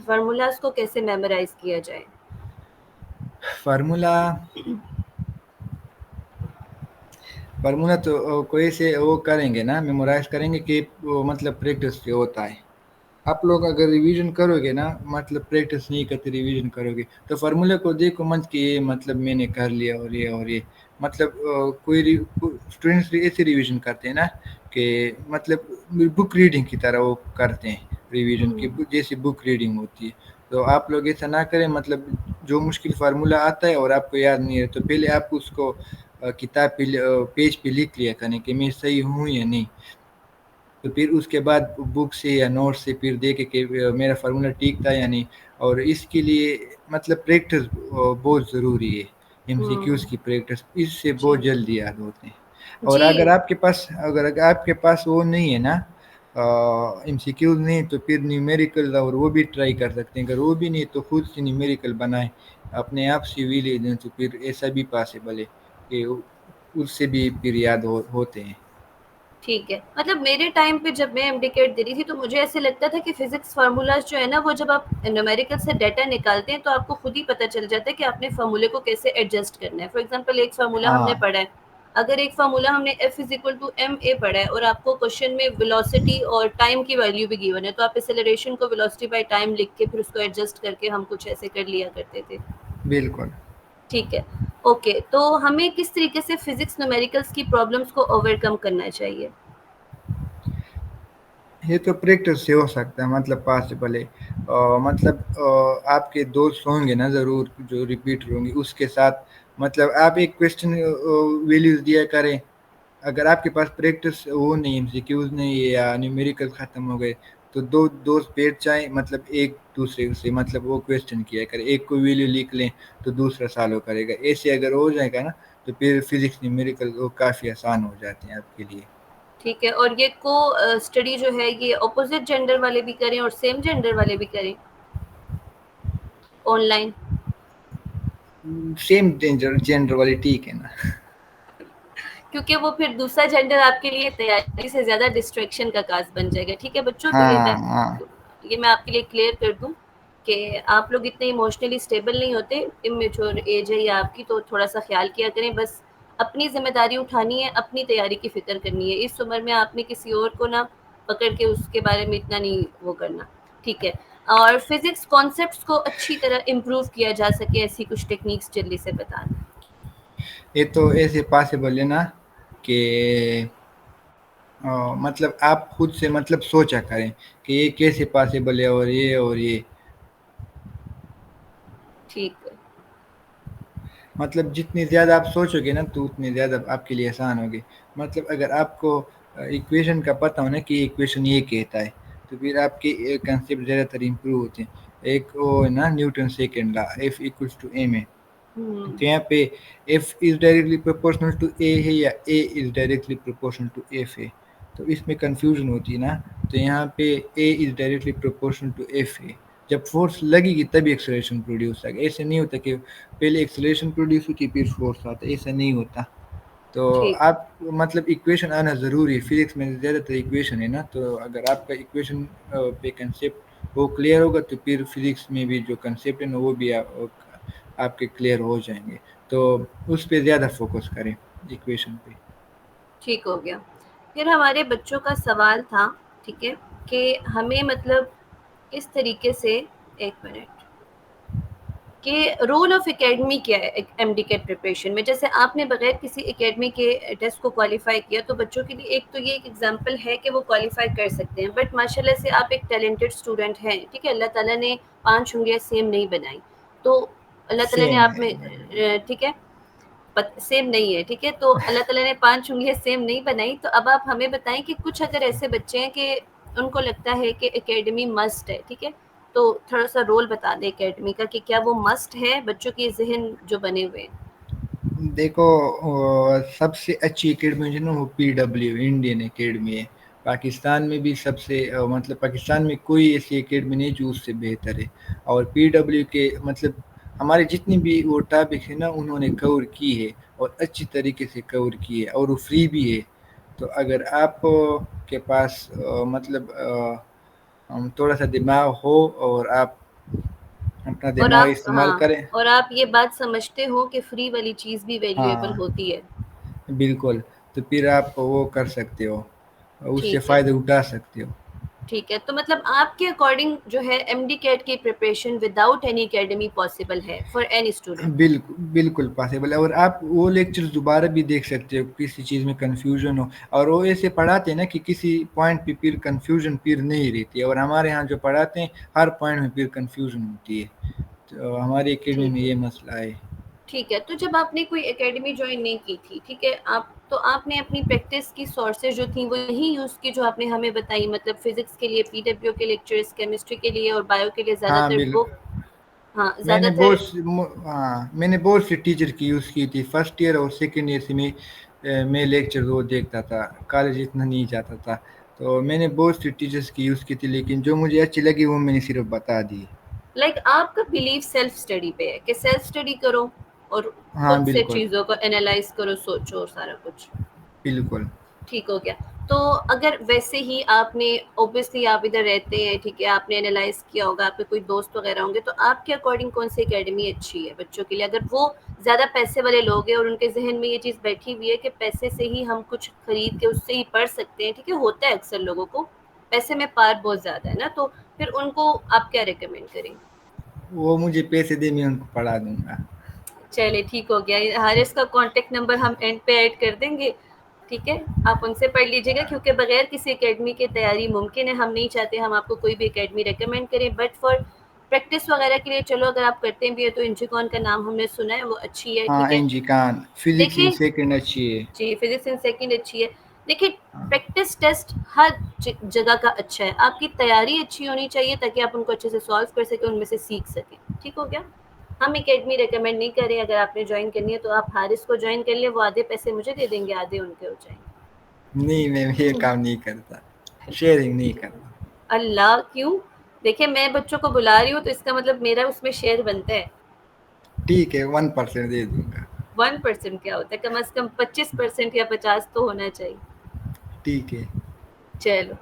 فارمولاز کو کیسے میمورائز کیا جائے. فارمولا فارمولا تو کوئی سے وہ کریں گے نا، میمورائز کریں گے کہ وہ مطلب پریکٹس سے ہوتا ہے. آپ لوگ اگر ریویژن کرو گے نا، مطلب پریکٹس نہیں کرتے ریویژن کرو گے تو فارمولے کو دیکھو مت کہ یہ مطلب میں نے کر لیا اور یہ مطلب کوئی اسٹوڈینٹس ایسے ریویژن کرتے ہیں نا کہ مطلب بک ریڈنگ کی طرح وہ کرتے ہیں ریویژن کی، جیسے بک ریڈنگ ہوتی ہے. تو آپ لوگ ایسا نہ کریں، مطلب جو مشکل فارمولہ آتا ہے اور آپ کو یاد نہیں ہے تو پہلے آپ اس کو کتاب پہ پیج پہ لکھ لیا کریں کہ میں صحیح ہوں یا نہیں. تو پھر اس کے بعد بک سے یا نوٹ سے پھر دیکھے کہ میرا فارمولا ٹھیک تھا یا نہیں. اور اس کے لیے مطلب پریکٹس بہت ضروری ہے، ایم سی کیوز کی پریکٹس، اس سے جی بہت جلدی یاد ہوتے ہیں. اور جی اگر آپ کے پاس وہ نہیں ہے نا، ایم سی کیوز نہیں تو پھر نیومیریکل اور وہ بھی ٹرائی کر سکتے ہیں. اگر وہ بھی نہیں تو خود سے نیومیریکل بنائیں اپنے آپ سے وی لے دیں تو پھر ایسا بھی پاسبل ہے کہ اس سے بھی پھر یاد ہوتے ہیں. ٹھیک ہے. مطلب میرے ٹائم پہ جب میں ایم ڈی کیٹ دے رہی تھی تو مجھے ایسے لگتا تھا کہ فزکس فارمولاز جو ہے نا، وہ جب آپ نیومیریکل سے ڈیٹا نکالتے ہیں تو آپ کو خود ہی پتہ چل جاتا ہے کہ آپ نے فارمولے کو کیسے ایڈجسٹ کرنا ہے. فار ایگزامپل ایک فارمولا ہم ہاں نے پڑھا ہے، اگر ایک فارمولا ہم نے F is equal to M A پڑھا ہے اور آپ کو کوشچن میں ویلوسٹی اور ٹائم کی ویلیو بھی گیون ہے، تو آپ ایسیلریشن کو ویلوسٹی بائی ٹائم لکھ کے پھر اس کو ایڈجسٹ کر کے ہم کچھ ایسے کر لیا کرتے تھے. بالکل. ٹھیک ہے. اوکے. تو ہمیں کس طریقے سے فزکس نومیریکلس کی پرابلمس کو اوور کم کرنا چاہیے؟ یہ تو پریکٹس سے ہو سکتا ہے، مطلب پاسبل ہے. مطلب آپ کے دوست ہوں گے نا ضرور جو ریپیٹر ہوں گے، اس کے ساتھ مطلب آپ ایک کوشچن ویلیوز دیا کریں. اگر آپ کے پاس پریکٹس وہ نہیں ایم سی کیوز نہیں ہے یا نیومیریکل ختم ہو گئے تو دو دوست بیٹھ جائیں، مطلب ایک دوسرے سے مطلب وہ کوشچن کیا کرے، ایک کو ویلیو لکھ لیں تو دوسرا سالو کرے گا. ایسے اگر ہو جائے گا نا تو پھر فزکس نیومیریکل وہ کافی آسان ہو جاتے ہیں آپ کے لیے. ٹھیک ہے. اور یہ کو اسٹڈی جو ہے یہ اپوزٹ جینڈر والے بھی کریں اور سیم جینڈر والے بھی کریں آن لائن؟ سیم جینڈر والی ٹھیک ہے نا. کیونکہ وہ پھر دوسرا جینڈر آپ کے لیے تیاری سے زیادہ ڈسٹریکشن کا باعث بن جائے گا. ٹھیک ہے بچوں، تو ہاں ہاں یہ میں آپ کے لیے کلیئر کر دوں کہ آپ لوگ اتنے ایموشنلی اسٹیبل نہیں ہوتے، امیچور ایج ہے یا آپ کی، تو تھوڑا سا خیال کیا کریں. بس اپنی ذمہ داری اٹھانی ہے، اپنی تیاری کی فکر کرنی ہے. اس عمر میں آپ نے کسی اور کو نہ پکڑ کے اس کے بارے میں اتنا نہیں وہ کرنا. ٹھیک ہے. اور فزکس کانسیپٹس کو اچھی طرح امپروو کیا جا سکے، ایسی کچھ ٹیکنیکس جلدی سے بتا دیں. یہ تو ایسے پاسبل ہے نا کہ مطلب آپ خود سے مطلب سوچا کریں کہ یہ کیسے پاسبل ہے اور یہ ٹھیک ہے. مطلب جتنی زیادہ آپ سوچو گے نا تو اتنی زیادہ آپ کے لیے آسان ہوگی. مطلب اگر آپ کو ایکویشن کا پتہ ہونا کہ ایکویشن یہ کہتا ہے تو پھر آپ کے کنسیپٹ زیادہ تر امپروو ہوتے ہیں. ایک وہ ہے نا Newton second law, F equals to M A. تو یہاں پہ F is directly proportional to A ہے یا A is directly proportional to F ہے، تو اس میں کنفیوژن ہوتی ہے نا. تو یہاں پہ A is directly proportional to F ہے. جب فورس لگے گی تبھی ایکسلریشن پروڈیوس ہوگا. ایسے نہیں ہوتا کہ پہلے ایکسلیشن پروڈیوس ہوتی پھر فورس آتا، ایسا نہیں ہوتا. تو ٹھیک. آپ مطلب ایکویشن آنا ضروری ہے. فزکس میں زیادہ تر ایکویشن ہے نا، تو اگر آپ کا ایکویشن پہ کنسیپٹ وہ کلیئر ہوگا تو پھر فزکس میں بھی جو کنسیپٹ ہے نا وہ بھی آپ کے کلیئر ہو جائیں گے. تو اس پہ زیادہ فوکس کریں، ایکویشن پہ. ٹھیک ہو گیا. پھر ہمارے بچوں کا سوال تھا، ٹھیک ہے، کہ ہمیں مطلب کس طریقے سے، ایک منٹ، کہ رول آف اکیڈمی کیا ہے ایم ڈی کیٹ پریپریشن میں. جیسے آپ نے بغیر کسی اکیڈمی کے ٹیسٹ کو کوالیفائی کیا تو بچوں کے لیے ایک تو یہ ایک ایگزامپل ہے کہ وہ کوالیفائی کر سکتے ہیں. بٹ ماشاء اللہ سے آپ ایک ٹیلنٹڈ اسٹوڈنٹ ہیں. ٹھیک ہے. اللہ تعالیٰ نے 5 انگلیاں سیم نہیں بنائی، تو اللہ تعالیٰ نے سیم آپ میں، ٹھیک ہے، سیم نہیں ہے. ٹھیک ہے. تو اللہ تعالیٰ نے 5 انگلیاں سیم نہیں بنائی. تو اب آپ ہمیں بتائیں کہ کچھ اگر ایسے بچے ہیں کہ ان کو لگتا ہے کہ اکیڈمی مسٹ ہے، ٹھیک ہے، تو تھوڑا سا رول بتا دیں اکیڈمی کا کہ کیا وہ مسٹ ہے بچوں کے ذہن جو بنے ہوئے ہیں. دیکھو سب سے اچھی اکیڈمی جو ہے نا وہ پی ڈبلیو انڈین اکیڈمی ہے. پاکستان میں بھی سب سے مطلب پاکستان میں کوئی ایسی اکیڈمی نہیں جو اس سے بہتر ہے. اور پی ڈبلیو کے مطلب ہمارے جتنی بھی وہ ٹاپک ہے نا انہوں نے کور کی ہے اور اچھی طریقے سے کور کی ہے اور وہ فری بھی ہے. تو اگر آپ کے پاس مطلب تھوڑا سا دماغ ہو اور آپ اپنا اور دماغ آپ استعمال ہاں کریں. اور آپ یہ بات سمجھتے ہو کہ فری والی چیز بھی ویلیویبل ہاں ہوتی ہے. بالکل، تو پھر آپ وہ کر سکتے ہو، اس سے ٹھیک ہے فائدہ اٹھا سکتے ہو. ٹھیک ہے، تو مطلب آپ کے اکارڈنگ جو ہے ایم ڈی کیٹ کی preparation without any academy possible ہے فار اینی اسٹوڈنٹ. بالکل بالکل پاسبل ہے، اور آپ وہ لیکچر دوبارہ بھی دیکھ سکتے ہو کسی چیز میں کنفیوژن ہو، اور وہ ایسے پڑھاتے ہیں نا کہ کسی پوائنٹ پہ پھر کنفیوژن پھر نہیں رہتی ہے، اور ہمارے ہاں جو پڑھاتے ہیں ہر پوائنٹ میں پھر کنفیوژن ہوتی ہے، تو ہماری اکیڈمی میں ٹھیک ہے یہ مسئلہ ہے. ٹھیک ہے، تو جب آپ نے کوئی اکیڈمی جوائن نہیں کی تھی، ٹھیک ہے، آپ نے اپنی پریکٹس کی سورسز جو تھیں وہ یہی یوز کی جو آپ نے ہمیں بتائی، مطلب فزکس کے لیے پی ڈبلیو کے لیکچرز، کیمسٹری کے لیے اور بایو کے لیے زیادہ ہاں تر بالکل، بک. ہاں زیادہ تر. میں نے بہت سی ٹیچر کی یوز کی تھی فرسٹ ایئر اور سیکنڈ ایئر سے میں لیکچر وہ دیکھتا تھا، کالج اتنا نہیں جاتا تھا، تو میں نے بہت سی ٹیچرس کی یوز کی تھی، لیکن جو مجھے اچھی لگی وہ میں نے صرف بتا دی. لائک آپ کا بلیف سیلف اسٹڈی پہ ہے کہ سیلف اسٹڈی کرو اور ہاں خود سے بالکل چیزوں کو انالائز کرو، سوچو سارا کچھ. بالکل. ٹھیک ہو گیا. تو اگر ویسے ہی آپ نے اوبیسلی آپ ادھر رہتے ہیں، ٹھیک ہے، آپ نے انالائز کیا ہوگا، آپ کے کوئی دوست وغیرہ ہوں گے، تو آپ کے اکارڈنگ کون سی اکیڈمی اچھی ہے بچوں کے لیے، اگر وہ زیادہ پیسے والے لوگ ہیں اور ان کے ذہن میں یہ چیز بیٹھی ہوئی ہے کہ پیسے سے ہی ہم کچھ خرید کے اس سے ہی پڑھ سکتے ہیں. ٹھیک ہے، ہوتا ہے اکثر لوگوں کو پیسے میں پار بہت زیادہ ہے نا، تو پھر ان کو آپ کیا ریکمینڈ کریں گے؟ وہ مجھے پیسے دے، میں ان کو پڑھا دوں گا. چلے ٹھیک ہو گیا، حارث کا کانٹیکٹ نمبر ہم اینڈ پہ ایڈ کر دیں گے. ٹھیک ہے، آپ ان سے پڑھ لیجیے گا، کیونکہ بغیر کسی اکیڈمی کی تیاری ممکن ہے، ہم نہیں چاہتے ہم آپ کو کوئی بھی اکیڈمی ریکمینڈ کریں، بٹ فار پریکٹس وغیرہ کے لیے چلو اگر آپ کرتے بھی ہے تو انچیکون کا نام ہم نے سنا ہے، وہ اچھی ہے. ہاں ٹھیک ہے، این جی کان فزکس ان دیکھیں سیکنڈ اچھی ہے. جی فزکس ان سیکنڈ اچھی ہے. دیکھیے ہاں پریکٹس ٹیسٹ ہر جگہ کا اچھا ہے، آپ کی تیاری اچھی ہونی چاہیے تاکہ آپ ان کو اچھے سے سالو کر سکیں، ان میں سے سیکھ سکیں. ٹھیک ہو گیا. ہم اکیڈمی ریکمینڈ نہیں کریں، اگر آپ نے جوائن کرنی ہے تو آپ حارث کو جوائن کر لیں، وہ آدھے پیسے مجھے دے دیں گے، آدھے ان کے ہو جائیں گے. نہیں میں یہ کام نہیں کرتا، شیئرنگ نہیں کرتا. اللہ کیوں؟ دیکھیں میں بچوں کو بلا رہی ہوں تو اس کا مطلب میرا اس میں شیئر بنتا ہے. ٹھیک ہے 1% دے دوں گا. 1% کیا ہوتا ہے، کم از کم 25% یا 50 تو ہونا چاہیے. ٹھیک ہے. چلو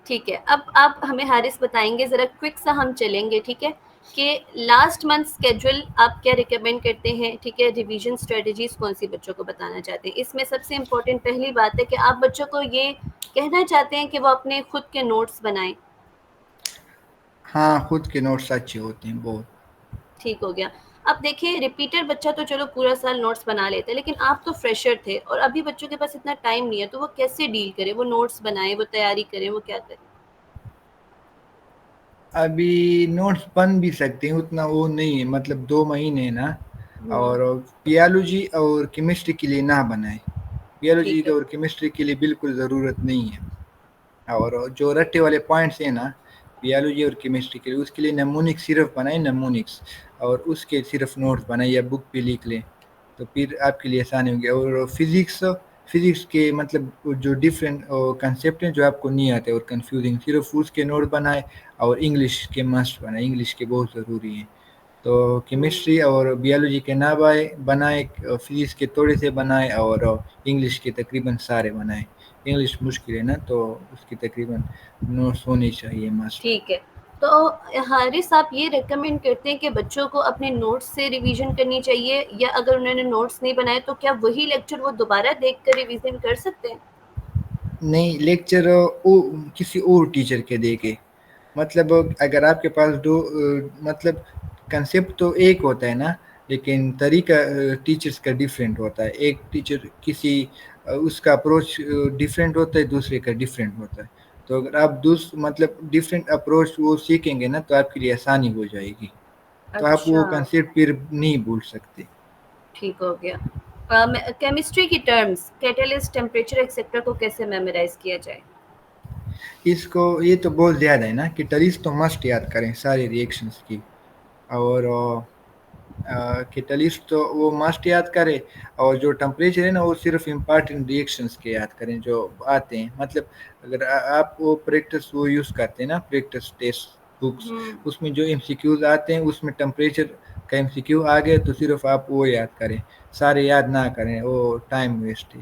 ٹھیک ہے، اب آپ ہمیں حارث بتائیں گے، ذرا کوئک سا ہم چلیں گے. ٹھیک ہے، کہ لاسٹ منتھ اسکیجول آپ کیا ریکمینڈ کرتے ہیں؟ ٹھیک ہے، ریویژن اسٹریٹجیز کون سی بچوں کو بتانا چاہتے ہیں؟ اس میں سب سے امپورٹنٹ پہلی بات ہے کہ آپ بچوں کو یہ کہنا چاہتے ہیں کہ وہ اپنے خود کے نوٹس بنائیں. ہاں خود کے نوٹس اچھے ہوتے ہیں بہت. ٹھیک ہو گیا. اب دیکھیں ریپیٹر بچہ تو چلو پورا سال نوٹس بنا لیتے، لیکن آپ تو فریشر تھے اور ابھی بچوں کے پاس اتنا ٹائم نہیں ہے، تو وہ کیسے ڈیل کرے؟ وہ نوٹس بنائے، وہ تیاری کرے، وہ کیا کرے؟ ابھی نوٹس بن بھی سکتے ہیں، اتنا وہ نہیں ہے، مطلب 2 مہینے نا، ہوں اور پیالوجی اور کیمسٹری کے لیے نہ بنائے. بیالوجی ٹھیک ہے اور کیمسٹری کے لیے بالکل ضرورت نہیں ہے. اور جو رٹے والے پوائنٹس ہیں نا بیالوجی اور کیمسٹری کے لیے، اس کے لیے نمونکس صرف بنائیں، نمونکس، اور اس کے صرف نوٹس بنائیں یا بک پہ لکھ لیں، تو پھر آپ کے لیے آسانی ہوگی. اور فزکس کے مطلب جو ڈفرینٹ کنسیپٹ ہیں جو آپ کو نہیں آتے اور کنفیوزنگ، صرف اس کے نوٹ بنائے، اور انگلش کے مسٹ بنائے، انگلش کے بہت ضروری ہیں. تو کیمسٹری اور بیالوجی کے نہ بنائے، فزکس کے تھوڑے سے بنائے، اور انگلش کے تقریباً سارے بنائے. انگلش مشکل ہے نا، تو اس کی تقریباً نوٹس ہونی چاہیے مسٹ. ٹھیک ہے، تو حارث آپ یہ ریکمینڈ کرتے ہیں کہ بچوں کو اپنے نوٹس سے ریویژن کرنی چاہیے، یا اگر انہوں نے نوٹس نہیں بنائے تو کیا وہی لیکچر وہ دوبارہ دیکھ کر ریویژن کر سکتے ہیں؟ نہیں، لیکچر کسی اور ٹیچر کے دے کے، مطلب اگر آپ کے پاس دو مطلب کنسیپٹ تو ایک ہوتا ہے نا، لیکن طریقہ ٹیچرس کا ڈفرینٹ ہوتا ہے. ایک ٹیچر اس کا اپروچ ڈفرینٹ ہوتا ہے، دوسرے کا ڈفرینٹ ہوتا ہے. تو اگر آپ مطلب ڈفرینٹ اپروچ وہ سیکھیں گے نا تو آپ کے لیے آسانی ہو جائے گی، تو آپ وہ اچھا کنسیپٹ پھر نہیں بھول سکتے. ٹھیک ہو گیا. کیمسٹری کی ٹرمز کیٹلسٹ، ٹیمپریچر ایکسیٹرا کو کیسے میمورائز کیا جائے؟ اس کو یہ تو بہت زیادہ ہے نا کہ ٹریس تو مسٹ یاد کریں سارے ریئیکشنس کی، اور کیٹلسٹ تو وہ مسٹ یاد کرے، اور جو ٹمپریچر ہے نا وہ صرف امپارٹنٹ ریئیکشنس کے یاد کریں جو آتے ہیں. مطلب اگر آپ وہ پریکٹس وہ یوز کرتے ہیں نا، پریکٹس ٹیسٹ بکس، ہوں اس میں جو ایم سی کیوز آتے ہیں اس میں ٹمپریچر کا ایم سی کیو آ گئے تو صرف آپ وہ یاد کریں، سارے یاد نہ کریں، وہ ٹائم ویسٹ ہے.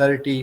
30।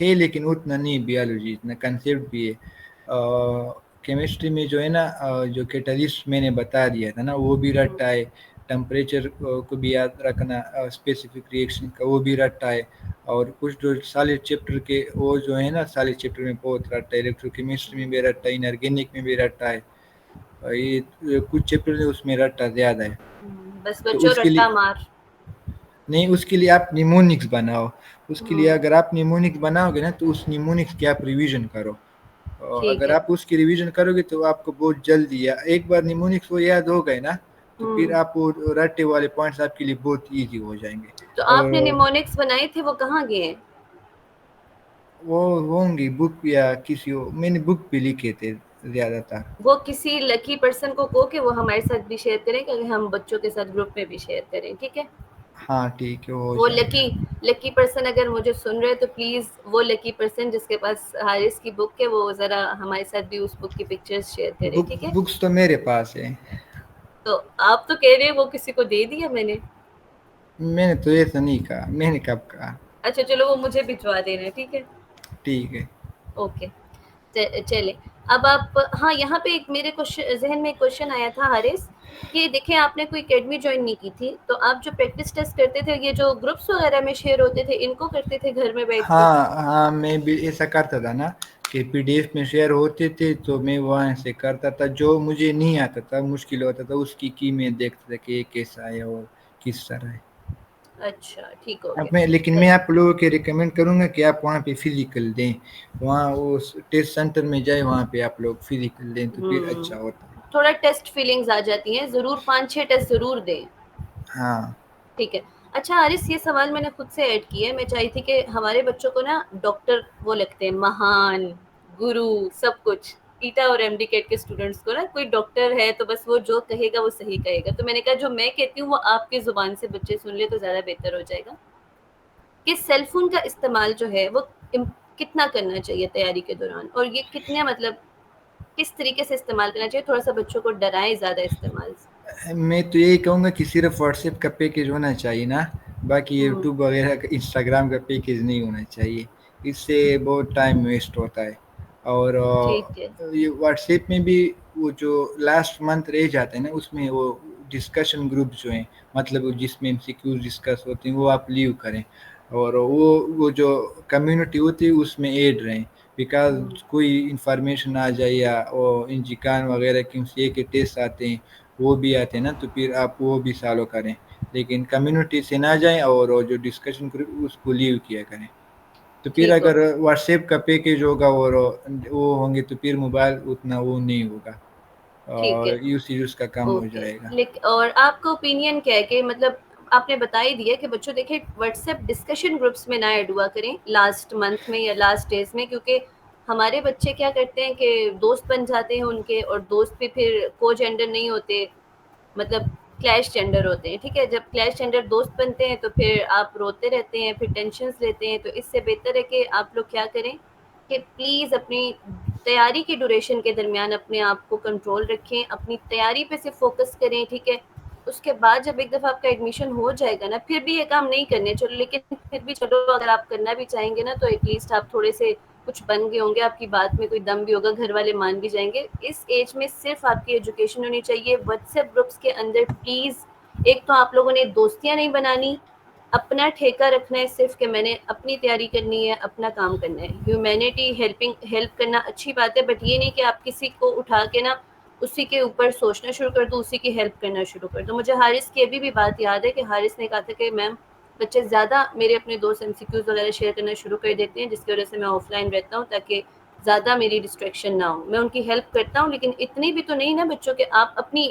ہے لیکن اتنا نہیں بیالوجی اتنا کنسیپٹ بھی ہے. کیمسٹری میں جو ہے نا جو کیٹلسٹ میں نے بتا دیا تھا نا وہ بھی رٹا ہے. ٹمپریچر کو بھی یاد رکھنا اسپیسیفک ریئیکشن کا وہ بھی رٹا ہے. اور کچھ جو سالے چیپٹر کے وہ جو ہے نا سالے چیپٹر میں بہت رہتا ہے الیکٹرو کیمسٹری میں بھی رہتا ہے انارگینک میں بھی رہتا ہے. یہ کچھ چیپٹر اس میں رٹا زیادہ ہے. بس تو بچوں اس کے لیے رٹا مار. نہیں اس کے لیے آپ نیمونکس بناؤ. اس کے لیے ہوں اگر آپ نیمونکس بناؤ گے نا تو اس نیمونکس کی آپ ریویژن کرو. ٹھیک اگر ہے. آپ اس کی ریویژن کرو گے تو آپ کو بہت جلدی ایک بار نیمونکس وہ یاد ہو گئے نا تو پھر ہوں آپ رٹے والے پوائنٹس آپ کے لیے بہت ایزی ہو جائیں گے. تو آپ نے اور نیمونکس بنائے تھے وہ کہاں گئے ہیں؟ وہ ہوں گی بک یا کسی میں نے بک پہ لکھے تھے زیادہ تر. وہ کسی لکی پرسن کو کہو کہ وہ ہمارے ساتھ بھی شیئر کریں کہ ہم بچوں کے ساتھ گروپ میں بھی شیئر کریں. ٹھیک ہے. ہاں ٹھیک ہے ہو وہ جائے گا. لکی پرسن اگر مجھے سن رہے تو پلیز وہ لکی پرسن جس کے پاس حارث کی بک ہے وہ ذرا ہمارے ساتھ بھی اس بک کی پکچرز شیئر کرے. ٹھیک ہے. بکس تو میرے پاس ہے. تو آپ تو کہہ رہے ہیں وہ کسی کو دے دیا میں نے. میں نے تو ایسا نہیں کہا میں نے کب کہا. اچھا چلو وہ مجھے بھجوا دینا. ٹھیک ہے. ٹھیک ہے. اوکے چلے. اب آپ ہاں یہاں پہ ایک میرے ذہن میں ایک کوشچن آیا تھا حارث کہ دیکھیں آپ نے کوئی اکیڈمی جوائن نہیں کی تھی تو آپ جو پریکٹس ٹیسٹ کرتے تھے یہ جو گروپس وغیرہ میں شیئر ہوتے تھے ان کو کرتے تھے گھر میں بیٹھ کے؟ ہاں ہاں میں بھی ایسا کرتا تھا نا کہ پی ڈی ایف میں شیئر ہوتے تھے تو میں وہاں سے کرتا تھا جو مجھے نہیں آتا تھا مشکل ہوتا تھا اس کی میں دیکھتا تھا کہ یہ کیسا ہے اور کس طرح ہے. اچھا ٹھیک ہو اب لیکن میں گیا. آپ لوگوں کے ریکمینڈ کروں گا کہ آپ وہاں پہ فزیکل دیں. وہاں اس ٹیسٹ سینٹر میں جائے وہاں پہ آپ لوگ فزیکل دیں تو پھر ہوں اچھا ہوتا ہے. تھوڑا ٹیسٹ فیلنگز آ جاتی ہیں. ضرور 5-6 ٹیسٹ ضرور دیں. ہاں ٹھیک ہے. اچھا حارث یہ سوال میں نے خود سے ایڈ کیا ہے. میں چاہی تھی کہ ہمارے بچوں کو نا ڈاکٹر وہ لگتے ہیں مہان گرو سب کچھ ایٹا اور ایم ڈی کیٹ کے اسٹوڈینٹس کو نا کوئی ڈاکٹر ہے تو بس وہ جو کہے گا وہ صحیح کہے گا. تو میں نے کہا جو میں کہتی ہوں وہ آپ کی زبان سے بچے سن لے تو زیادہ بہتر ہو جائے گا کہ سیل فون کا استعمال جو ہے وہ کتنا کرنا چاہیے تیاری کے دوران اور یہ کتنے مطلب کس طریقے سے استعمال کرنا چاہیے. تھوڑا سا بچوں کو ڈرائیں زیادہ استعمال سے. میں تو یہی کہوں گا کہ صرف واٹس ایپ کا پیکیج ہونا چاہیے نا باقی ہوں یوٹیوب وغیرہ کا انسٹاگرام کا پیکیج نہیں ہونا چاہیے. اس سے بہت ٹائم ویسٹ ہوتا ہے. اور ٹھیک ہے. یہ واٹس ایپ میں بھی وہ جو لاسٹ منتھ رہ جاتا ہے نا اس میں وہ ڈسکشن گروپ جو ہیں مطلب جس میں MCQ ڈسکس ہوتے ہیں وہ آپ لیو کریں. اور وہ جو کمیونٹی ہوتی ہے اس میں ایڈ رہیں بیکاز ہوں کوئی انفارمیشن آ جائے یا انجیکان وغیرہ کی کے ٹیسٹ آتے ہیں وہ بھی آتے ہیں نا تو پھر آپ وہ بھی سالو کریں. لیکن کمیونٹی سے نہ جائیں اور جو ڈسکشن کرے اس کو لیو کیا کریں. تو پھر ٹھیک ہو اگر واٹس ایپ کا پیکیج ہوگا اور وہ ہوں گے تو پھر موبائل اتنا وہ نہیں ہوگا. ٹھیک ہے. یوز کا کم ہو اوکے جائے گا. اور آپ کا اوپینین کیا ہے کہ مطلب آپ نے بتا ہی دیا کہ بچوں دیکھیں واٹس ایپ ڈسکشن گروپس میں نہ ایڈ ہوا کریں لاسٹ منتھ میں یا لاسٹ ڈیز میں کیونکہ ہمارے بچے کیا کرتے ہیں کہ دوست بن جاتے ہیں ان کے اور دوست بھی پھر کو جینڈر نہیں ہوتے مطلب کلیش جینڈر ہوتے ہیں. ٹھیک ہے. جب کلیش جینڈر دوست بنتے ہیں تو پھر آپ روتے رہتے ہیں پھر ٹینشنس لیتے ہیں. تو اس سے بہتر ہے کہ آپ لوگ کیا کریں کہ پلیز اپنی تیاری کی ڈیوریشن کے درمیان اپنے آپ کو کنٹرول رکھیں اپنی تیاری پہ سے فوکس کریں. ٹھیک ہے. اس کے بعد جب ایک دفعہ آپ کا ایڈمیشن ہو جائے گا نا پھر بھی یہ کام نہیں کرنے چلو لیکن پھر بھی چلو اگر آپ کرنا بھی چاہیں گے نا تو ایٹ لیسٹ آپ تھوڑے سے کچھ بن گئے ہوں گے آپ کی بات میں کوئی دم بھی ہوگا گھر والے مان بھی جائیں گے. اس ایج میں صرف آپ کی ایجوکیشن ہونی چاہیے. واٹس ایپ گروپس کے اندر پلیز ایک تو آپ لوگوں نے دوستیاں نہیں بنانی اپنا ٹھیکہ رکھنا ہے صرف کہ میں نے اپنی تیاری کرنی ہے اپنا کام کرنا ہے. ہیومینٹی ہیلپ کرنا اچھی بات ہے بٹ یہ نہیں کہ آپ کسی کو اٹھا کے نا اسی کے اوپر سوچنا شروع کر دو اسی کی ہیلپ کرنا شروع کر دو. مجھے حارث کی ابھی بھی بات یاد ہے کہ حارث نے کہا تھا کہ میم بچے زیادہ میرے اپنے دوست MCQs وغیرہ شیئر کرنا شروع کر دیتے ہیں جس کی وجہ سے میں آف لائن رہتا ہوں تاکہ زیادہ میری ڈسٹریکشن نہ ہو. میں ان کی ہیلپ کرتا ہوں لیکن اتنی بھی تو نہیں نا بچوں کے آپ اپنی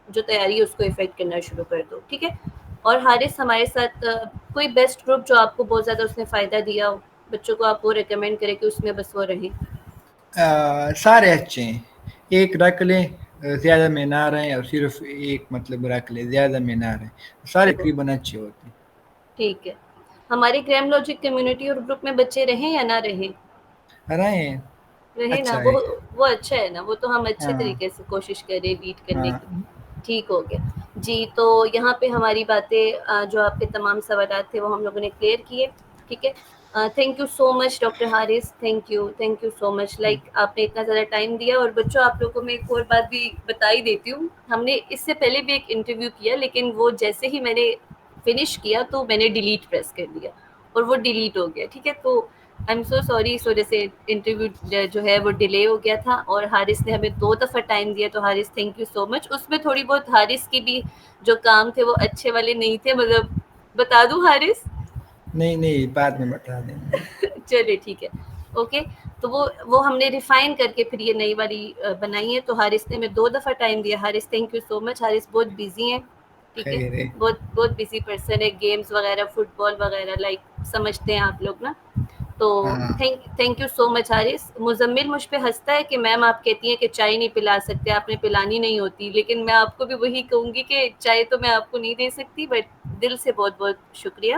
جو تیاری ہے اس کو افیکٹ کرنا شروع کر دو. ٹھیک ہے. اور حارث ہمارے ساتھ کوئی بیسٹ گروپ جو آپ کو بہت زیادہ اس نے فائدہ دیا ہو بچوں کو آپ وہ ریکمینڈ کریں کہ اس میں بس وہ رہیں. سارے اچھے ہیں. ایک رکھ لیں زیادہ میں نہ رہے اور صرف ایک مطلب رکھ لے زیادہ میں نہ رہے سارے تقریبا اچھے ہوتے ہیں. ٹھیک ہے. ہماری گرام لاجک کمیونٹی اور گروپ میں بچے رہیں یا نہ رہیں رہے ہیں رہے نا اچھا ہے. وہ اچھا ہے نا وہ تو ہم اچھے ہاں طریقے سے کوشش کریں بیٹ کرنے ہاں کی. ٹھیک ہو گیا جی. تو یہاں پہ ہماری باتیں جو آپ کے تمام سوالات تھے وہ ہم لوگوں نے کلیئر کیے. ٹھیک ہے. Thank you so much doctor Haris, thank you so much. Like آپ نے اتنا زیادہ ٹائم دیا. اور بچوں آپ لوگوں کو میں ایک اور بات بھی بتا ہی دیتی ہوں, ہم نے اس سے پہلے بھی ایک انٹرویو کیا, لیکن وہ جیسے ہی میں نے فنش کیا تو میں نے ڈیلیٹ پریس کر دیا اور وہ ڈیلیٹ ہو گیا, ٹھیک ہے. تو آئی ایم سو سوری, اس وجہ سے انٹرویو جو ہے وہ ڈیلے ہو گیا تھا. اور حارث نے ہمیں 2 دفعہ ٹائم دیا, تو حارث تھینک یو سو مچ. اس میں تھوڑی بہت حارث کی بھی جو کام تھے وہ اچھے والے نہیں تھے, مطلب بتا دوں حارث؟ نہیں بعد میں بتا دیں گے. چلے ٹھیک ہے, اوکے. تو وہ ہم نے ریفائن کر کے پھر یہ نئی والی بنائی ہے. تو حارث نے ہمیں 2 دفعہ ٹائم دیا. Haris thank you so much. Haris بہت بزی ہیں, ٹھیک ہے, خیر ہے. بہت بزی پرسن ہے, گیمز وغیرہ فٹ بال وغیرہ لائک سمجھتے ہیں آپ لوگ نا. تو ہاں thank you so much Haris. Muzammil مجھ پہ ہنستا ہے کہ میم آپ کہتی ہیں کہ چائے نہیں پلا سکتے, آپ نے پلانی نہیں ہوتی, لیکن میں آپ کو بھی وہی کہوں گی کہ چائے تو میں آپ کو نہیں دے سکتی, بٹ دل سے بہت بہت شکریہ,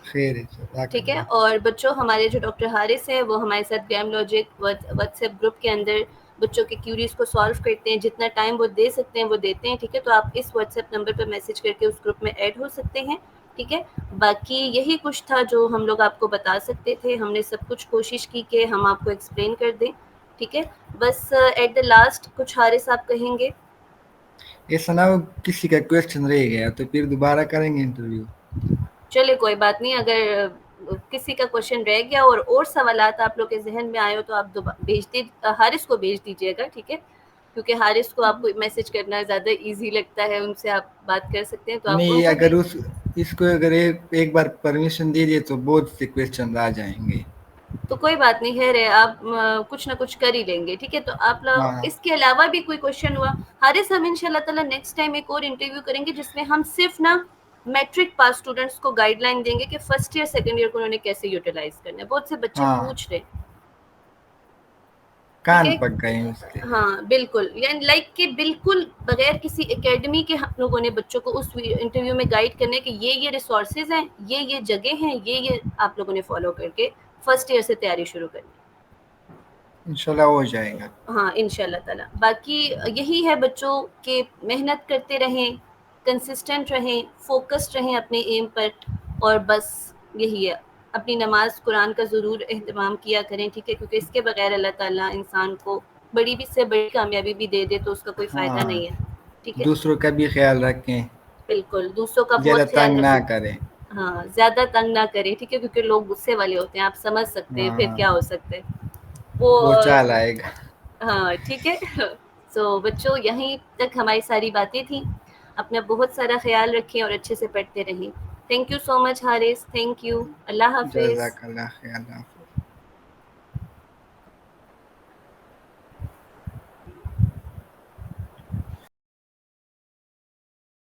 خیر ہے, جزاک ٹھیک ہے. اللہ. اور بچوں ہمارے جو ڈاکٹر حارث ہیں وہ ہمارے ساتھ game logic what's app group کے اندر بچوں کے کیوریز کو سالو کرتے ہیں. جتنا ٹائم وہ دے سکتے ہیں وہ دیتے ہیں, ٹھیک ہے. تو آپ اس واٹس ایپ نمبر پہ میسج کر کے اس گروپ میں ایڈ ہو سکتے ہیں, ٹھیک ہے. باقی یہی کچھ تھا جو ہم لوگ آپ کو بتا سکتے تھے. ہم نے سب کچھ کوشش کی کہ ہم آپ کو ایکسپلین کر دیں, ٹھیک ہے. بس ایٹ دا لاسٹ کچھ حارث آپ کہیں گے؟ ایسا نہ ہو کسی کا کوشچن رہ گیا تو پھر دوبارہ کریں گے انٹرویو. چلے کوئی بات نہیں, اگر کسی کا کوشچن رہ گیا اور سوالات آپ لوگ کے ذہن میں آئے ہو تو آپ حارث کو بھیج دیجیے گا, ٹھیک ہے. کیونکہ حارث کو آپ کو میسج کرنا زیادہ ایزی لگتا ہے, ان سے آپ بات کر سکتے ہیں, تو آپ ان نہیں کو بھی. اگر اس کو اگر ایک بار پرمیشن دے دیے تو بہت سے کوشچن آ جائیں گے. تو کوئی بات نہیں ہے, آپ کچھ نہ کچھ کر ہی لیں گے, ٹھیک ہے. تو آپ ہاں اس کے علاوہ بھی کوئی کوشچن ہوا حارث, ہم ان شاء اللہ تعالیٰ نیکسٹ ٹائم ایک اور انٹرویو کریں گے جس میں ہم صرف نا میٹرک پاس اسٹوڈنٹس کو گائیڈ لائن دیں گے کہ فرسٹ ایئر سیکنڈ ایئر کو انہوں نے کیسے یوٹیلائز کرنا ہے. بہت سے بچے ہاں پوچھ رہے, ٹھیک کان ہے. پک گئے ہیں اس کے. ہاں بالکل, یعنی لائک کہ بالکل بغیر کسی اکیڈمی کے ہم لوگوں نے بچوں کو اس انٹرویو میں گائیڈ کرنے کہ یہ ریسورسز ہیں, یہ جگہ ہیں, یہ آپ لوگوں نے فالو کر کے فرسٹ ایئر سے تیاری شروع کرنی. انشاءاللہ ہو جائے گا. ہاں ان شاء اللہ تعالیٰ. باقی یہی ہے بچوں کہ محنت کرتے رہیں, کنسسٹنٹ رہیں, فوکسڈ رہیں اپنے ایم پر, اور بس یہی ہے. اپنی نماز قرآن کا ضرور اہتمام کیا کریں, ٹھیک ہے, کیونکہ اس کے بغیر اللہ تعالیٰ انسان کو بڑی بھی سے بڑی کامیابی بھی دے دے تو اس کا کوئی فائدہ ہاں نہیں ہے, ٹھیک ہے. دوسروں کا بھی خیال رکھیں, بالکل دوسروں کا زیادہ بہت تنگ خیال نہ رکھیں. کریں. ہاں زیادہ تنگ نہ کرے, ٹھیک ہے, کیونکہ لوگ غصے والے ہوتے ہیں, آپ سمجھ سکتے ہیں پھر ہاں کیا ہو سکتا ہے وہ. چال آئے گا. ہاں ٹھیک ہے. سو بچوں یہیں تک ہماری ساری باتیں تھیں. اپنا بہت سارا خیال رکھیں اور اچھے سے پڑھتے رہیں. Thank you so much Haris, thank you, اللہ حافظ. جزاک اللہ خیر. اللہ حافظ.